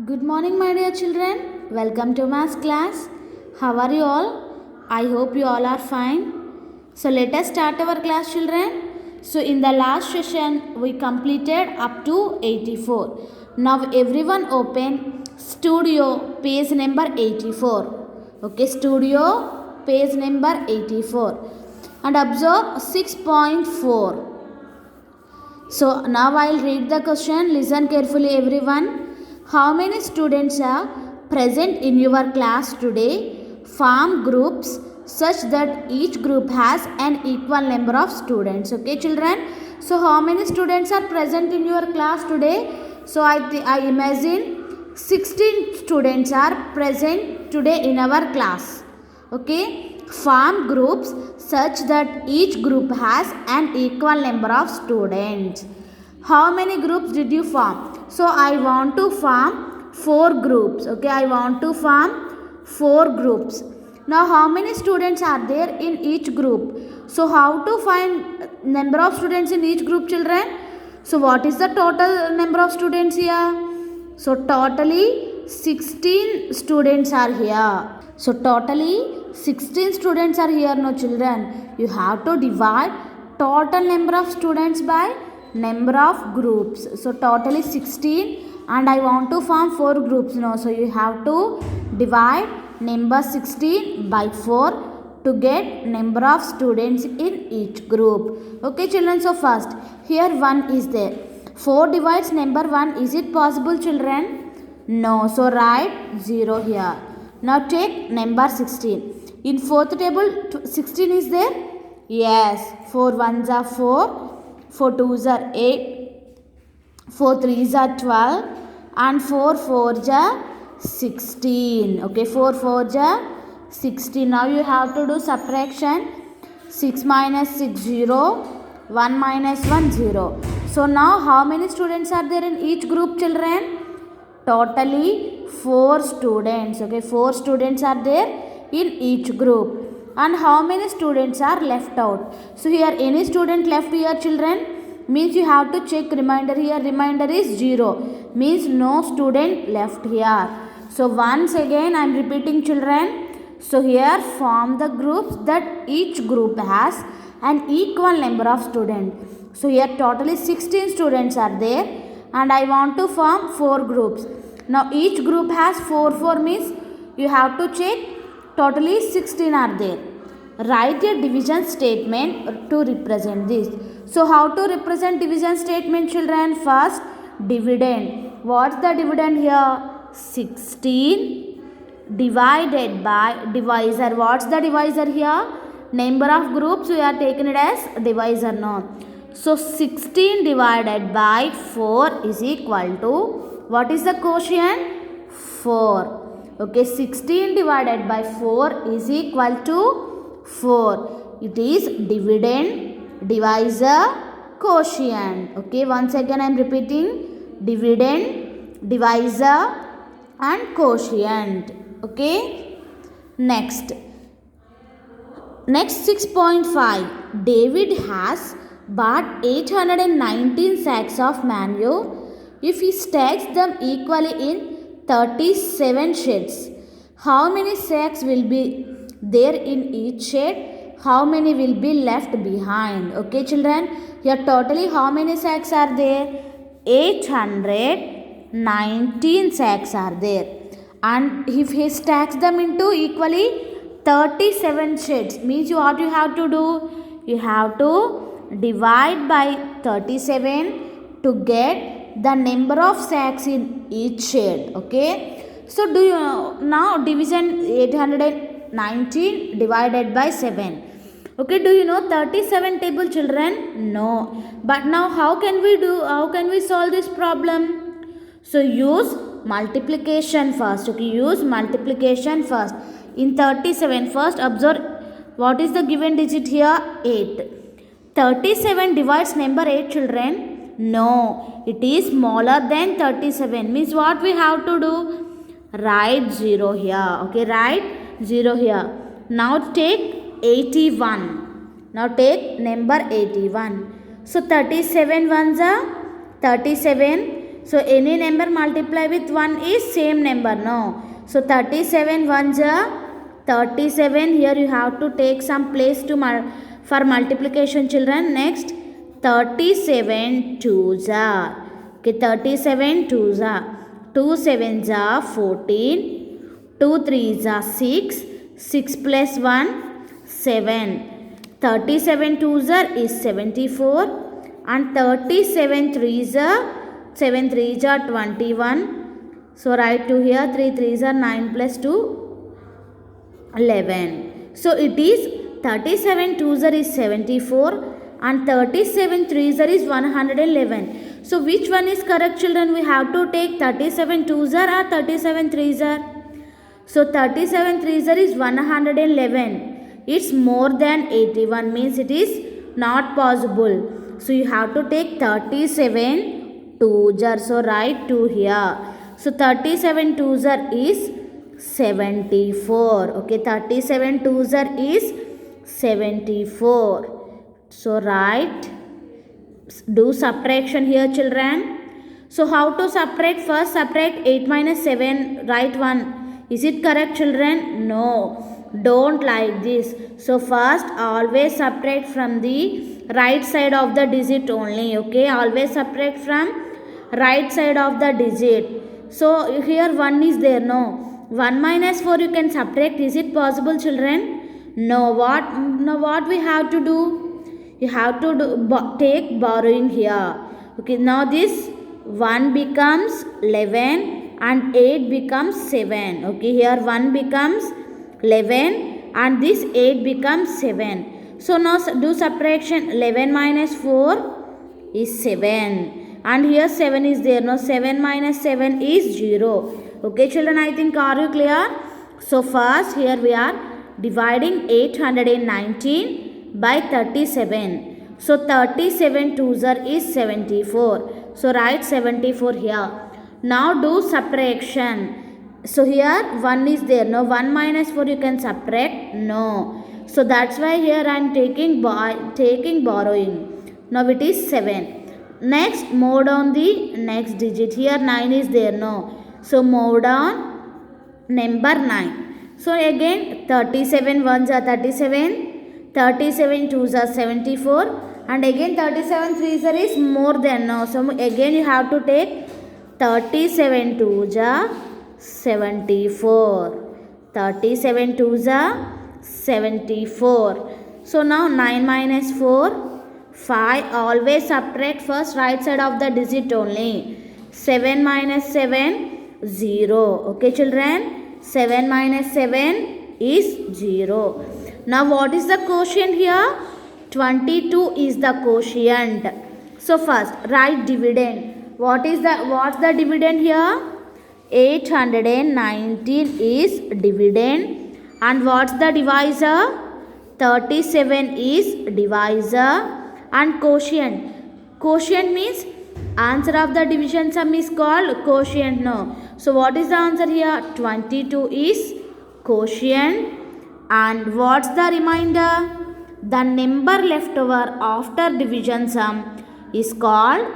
Good morning, my dear children. Welcome to maths class. How are you all? I hope you all are fine. So, let us start our class, children. So, in the last session, we completed up to 84. Now, everyone open Studio page number 84. Okay, Studio page number 84. And observe 6.4. So, now I'll read the question. Listen carefully, everyone. How many students are present in your class today? Form groups such that each group has an equal number of students. Okay, children. So, how many students are present in your class today? So, I imagine 16 students are present today in our class. Okay. Form groups such that each group has an equal number of students. How many groups did you form? So I want to form 4 groups. Okay, I want to form 4 groups. Now how many students are there in each group? So how to find number of students in each group, children? So what is the total number of students here? So totally 16 students are here. So totally 16 students are here, no children. You have to divide total number of students by number of groups. So totally 16 and I want to form 4 groups now. So you have to divide number 16 by 4 to get number of students in each group. Okay children, so first here 1 is there. 4 divides number 1. Is it possible, children? No. So write 0 here. Now take number 16. In fourth table 16 is there? Yes. 4 ones are 4. 4 2s are 8, 4 3s are 12 and 4 4s are 16. Okay, 4 4s are 16. Now you have to do subtraction. 6 minus 6 0, 1 minus 1 0. So now how many students are there in each group, children? Totally 4 students. Okay, 4 students are there in each group. And how many students are left out? So here any student left here, children? Means you have to check remainder here. Remainder is 0. Means no student left here. So once again I am repeating, children. So here form the groups that each group has an equal number of students. So here totally 16 students are there and I want to form 4 groups. Now each group has 4 4 means you have to check totally 16 are there. Write a division statement to represent this. So how to represent division statement, children? First dividend. What's the dividend here? 16 divided by divisor. What's the divisor here? Number of groups we are taking it as divisor now. So 16 divided by 4 is equal to, what is the quotient? 4. Okay, 16 divided by 4 is equal to 4. It is dividend, divisor, quotient. Okay, once again I am repeating, dividend, divisor and quotient. Okay, next 6.5. David has bought 819 sacks of manure. If he stacks them equally in 37 sheds, how many sacks will be there in each shed? How many will be left behind? Okay children, here totally how many sacks are there? 819 sacks are there, and if he stacks them into equally 37 sheds, means what you have to do? You have to divide by 37 to get the number of sacks in each shed. Okay, so do you know now division 819 divided by 7? Okay, do you know 37 table, children? No. But now how can we solve this problem? So use multiplication first. Okay, use multiplication first. In 37, first observe what is the given digit here? 8. 37 divides number 8, children? No, it is smaller than 37. Means what we have to do? Write 0 here. Okay, write 0 here. Now take 81. Now take number 81. So 37 ones are 37. So any number multiply with 1 is same number, no. So 37 ones are 37. Here you have to take some place to for multiplication, children. Next 37 twos are. Okay, 37 twos are. 2 sevens are 14. 2 threes are 6. 6 plus 1 7. 37 twos are is 74. And 37 threes are 7 threes are 21. So write 2 here. 3 threes are 9 plus 2 11. So it is 37 twos are is 74 and 37 threes are is 111. So which one is correct, children? We have to take 37 twos are or 37 threes are. So 37 threes are is 111. It's more than 81, means it is not possible. So you have to take 37 twos are. So write 2 here. So 37 twos are is 74. Okay, 37 twos are is 74. So write, do subtraction here, children. So how to subtract? First subtract 8 minus 7, write 1. Is it correct, children? No, don't like this. So first always subtract from the right side of the digit only. Okay, always subtract from right side of the digit. So here 1 is there, no. 1 minus 4 you can subtract. Is it possible, children? No. What we have to do? You have to take borrowing here. Okay, now this 1 becomes 11 and 8 becomes 7. Okay, here 1 becomes 11 and this 8 becomes 7. So now do subtraction. 11 minus 4 is 7. And here 7 is there. Now 7 minus 7 is 0. Okay, children, I think are you clear? So first here we are dividing 819 by 37. So 37 twos are is 74. So write 74 here. Now do subtraction. So here 1 is there. No, 1 minus 4 you can subtract. No. So that's why here I am taking borrowing. Now it is 7. Next move down the next digit. Here 9 is there. No. So move down number 9. So again 37 ones are 37. 37 twos are 74 and again 37 threes are is more than, no. So again you have to take 37 twos are 74. 37 twos are 74. So now 9 minus 4 5. Always subtract first right side of the digit only. 7 minus 7 0. Okay, children, 7 minus 7 is 0. Now what is the quotient here? 22 is the quotient. So first write dividend. What's the dividend here? 819 is dividend. And what's the divisor? 37 is divisor. And quotient. Quotient means answer of the division sum is called quotient. No. So what is the answer here? 22 is quotient. And what's the remainder? The number left over after division sum is called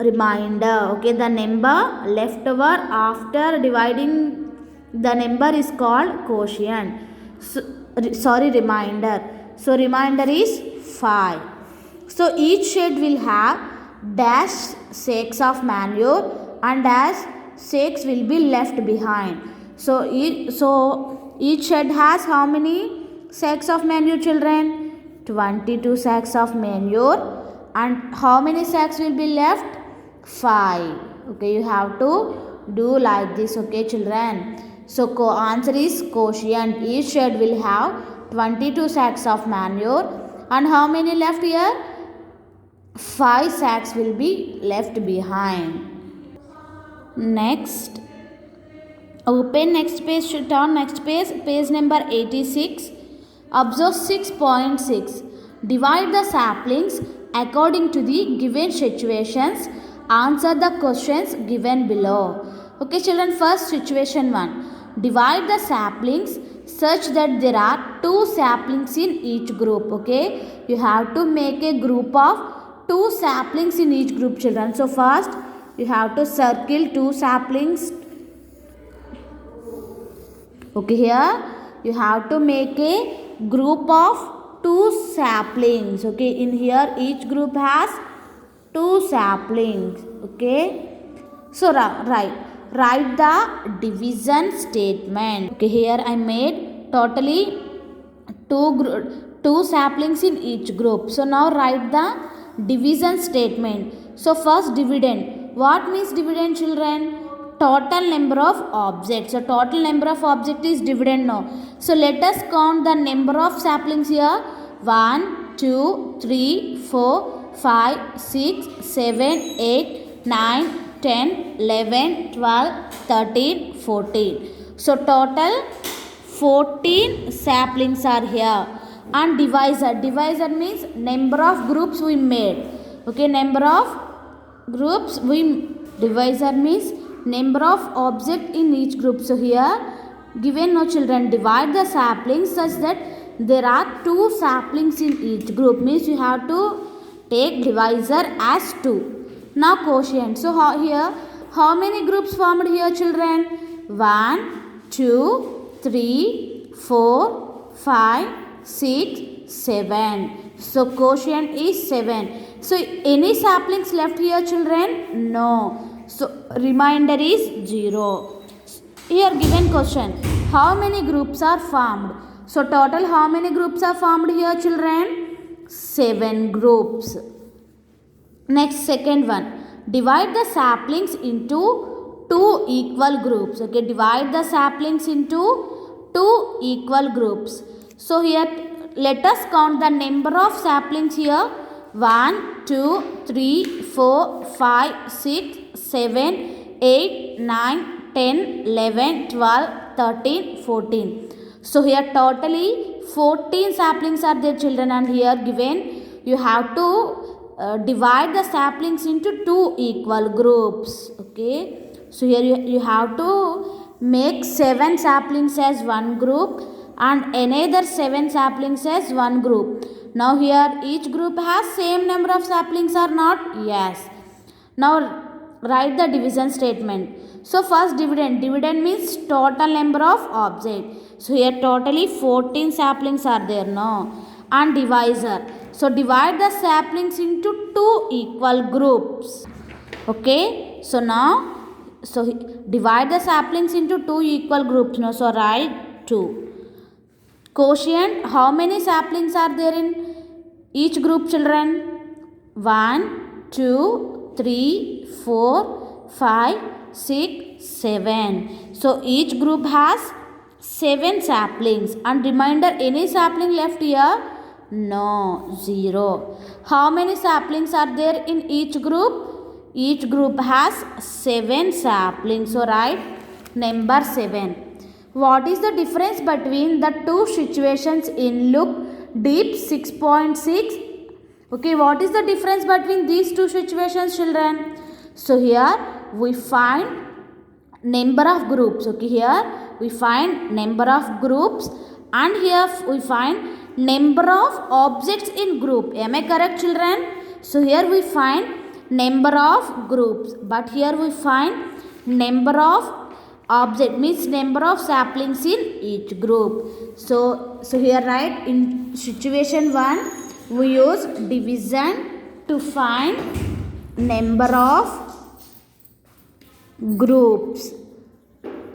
remainder. Okay, the number left over after dividing the number is called quotient. Remainder. So remainder is 5. So each shed will have dash sacks of manure and dash sacks will be left behind. So each shed has how many sacks of manure, children? 22 sacks of manure. And how many sacks will be left? 5. Okay, you have to do like this. Okay, children. So answer is quotient. Each shed will have 22 sacks of manure. And how many left here? 5 sacks will be left behind. Next. Open next page, turn next page number 86. Observe 6.6. Divide the saplings according to the given situations. Answer the questions given below. Okay, children, first situation 1. Divide the saplings such that there are 2 saplings in each group. Okay, you have to make a group of 2 saplings in each group, children. So first you have to circle 2 saplings. Okay, here you have to make a group of 2 saplings. Okay, in here each group has 2 saplings. Okay, so write the division statement. Okay, here I made totally 2 saplings in each group. So now write the division statement. So first dividend. What means dividend, children? Total number of objects. So total number of object is dividend now. So let us count the number of saplings here. 1, 2, 3, 4, 5, 6, 7, 8, 9, 10, 11, 12, 13, 14. So total 14 saplings are here. And divisor. Divisor means number of groups we made. Okay, number of groups we. Divisor means number of object in each group. So here given no children, divide the saplings such that there are 2 saplings in each group. Means you have to take divisor as 2. Now quotient. So how many groups formed here, children? 1, 2, 3, 4, 5, 6, 7. So quotient is 7. So any saplings left here, children? No. So remainder is 0. Here given question. How many groups are formed? So total how many groups are formed here, children? 7 groups. Next, second one. Divide the saplings into 2 equal groups. Okay, divide the saplings into 2 equal groups. So here let us count the number of saplings here. 1, 2, 3, 4, 5, 6, 7, 8, 9, 10, 11, 12, 13, 14. So here totally 14 saplings are there, children, and here given you have to divide the saplings into 2 equal groups. Okay, so here you have to make 7 saplings as one group and another 7 saplings as one group. Now here each group has same number of saplings or not? Yes. Now write the division statement. So first dividend. Dividend means total number of objects. So here totally 14 saplings are there now. And divisor. So divide the saplings into 2 equal groups. Okay. So now divide the saplings into 2 equal groups. Now so write 2. Quotient. How many saplings are there in each group, children? 1, 2, 3, 4, 5, 6, 7. So each group has 7 saplings. And remainder any sapling left here? No, 0. How many saplings are there in each group? Each group has 7 saplings. So write number 7. What is the difference between the 2 situations in Look Deep 6.6? Okay, what is the difference between these 2 situations, children? So here we find number of groups. Okay, here we find number of groups and here we find number of objects in group. Am I correct, children? So here we find number of groups, but here we find number of object, means number of saplings in each group. So here write in situation 1 we use division to find number of groups.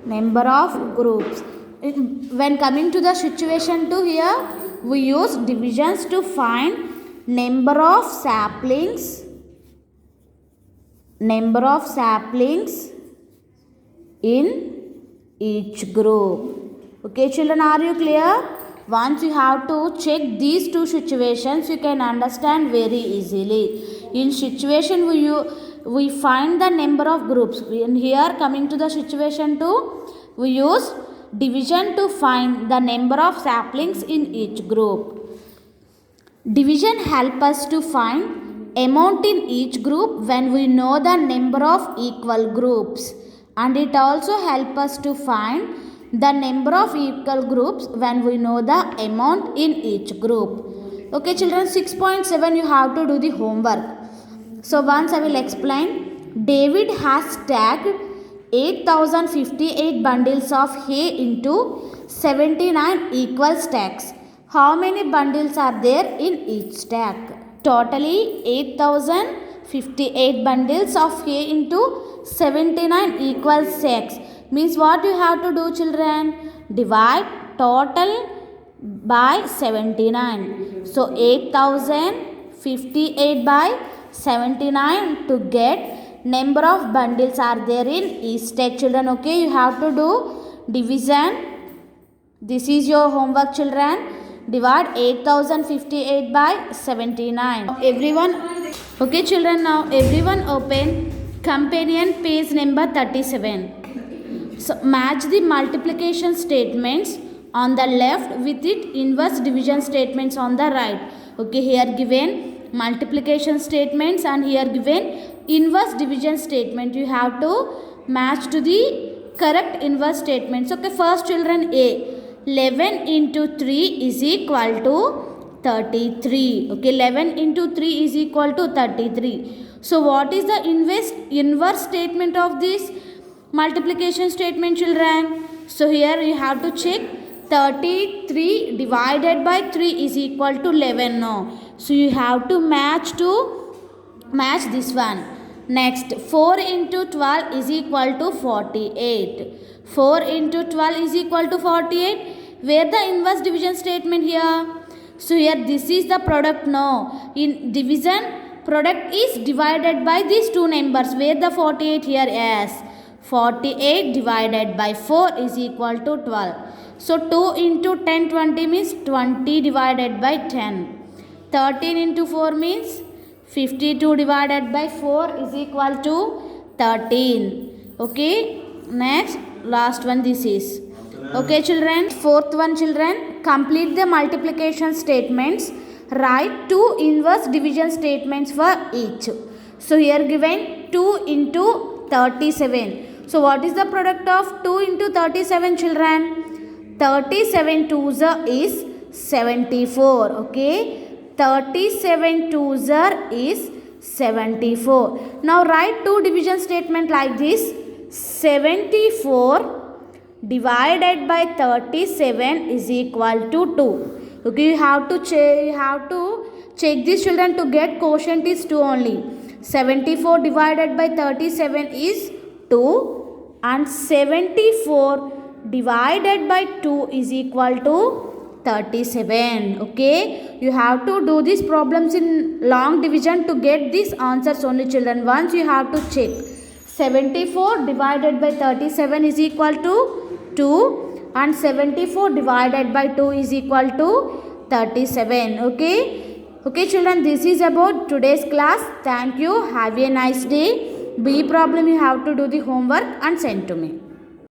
Number of groups. When coming to the situation 2, here we use divisions to find number of saplings. Number of saplings in each group. Okay, children, are you clear? Once you have to check these 2 situations, you can understand very easily. In situation we find the number of groups. And here coming to the situation 2, we use division to find the number of saplings in each group. Division help us to find amount in each group when we know the number of equal groups. And it also helps us to find the number of equal groups when we know the amount in each group. Okay, children, 6.7 you have to do the homework. So once I will explain. David has stacked 8058 bundles of hay into 79 equal stacks. How many bundles are there in each stack? Totally 8058 bundles of hay into 79 equal stacks. Means what you have to do, children? Divide total by 79. So 8058 by 79 to get number of bundles are there in each stack, children. Okay, you have to do division. This is your homework, children. Divide 8058 by 79. Everyone, okay children, now everyone open companion page number 37. So match the multiplication statements on the left with it inverse division statements on the right. Okay, here given multiplication statements and here given inverse division statement. You have to match to the correct inverse statements. Okay, first children, A. 11 into 3 is equal to 33. Okay, 11 into 3 is equal to 33. So what is the inverse statement of this multiplication statement, children? So here you have to check 33 divided by 3 is equal to 11. No. So you have to match this one. Next, 4 into 12 is equal to 48. 4 into 12 is equal to 48. Where the inverse division statement here? So here this is the product. No. In division, product is divided by these two numbers. Where the 48 here? Yes. 48 divided by 4 is equal to 12. So 2 into 10, 20 means 20 divided by 10. 13 into 4 means 52 divided by 4 is equal to 13. Okay. Next, last one this is. Okay children. Fourth one, children. Complete the multiplication statements. Write two inverse division statements for each. So here given 2 into 37. So what is the product of 2 into 37, children? 37 twos is 74. Okay. 37 twos is 74. Now write two division statement like this. 74 divided by 37 is equal to 2. Okay, you have to check these, children, to get quotient is 2 only. 74 divided by 37 is 2 and 74 divided by 2 is equal to 37. Okay, you have to do these problems in long division to get these answers only, children. Once you have to check 74 divided by 37 is equal to 2 and 74 divided by 2 is equal to 37. Okay children, this is about today's class. Thank you. Have a nice day. B problem you have to do the homework and send to me.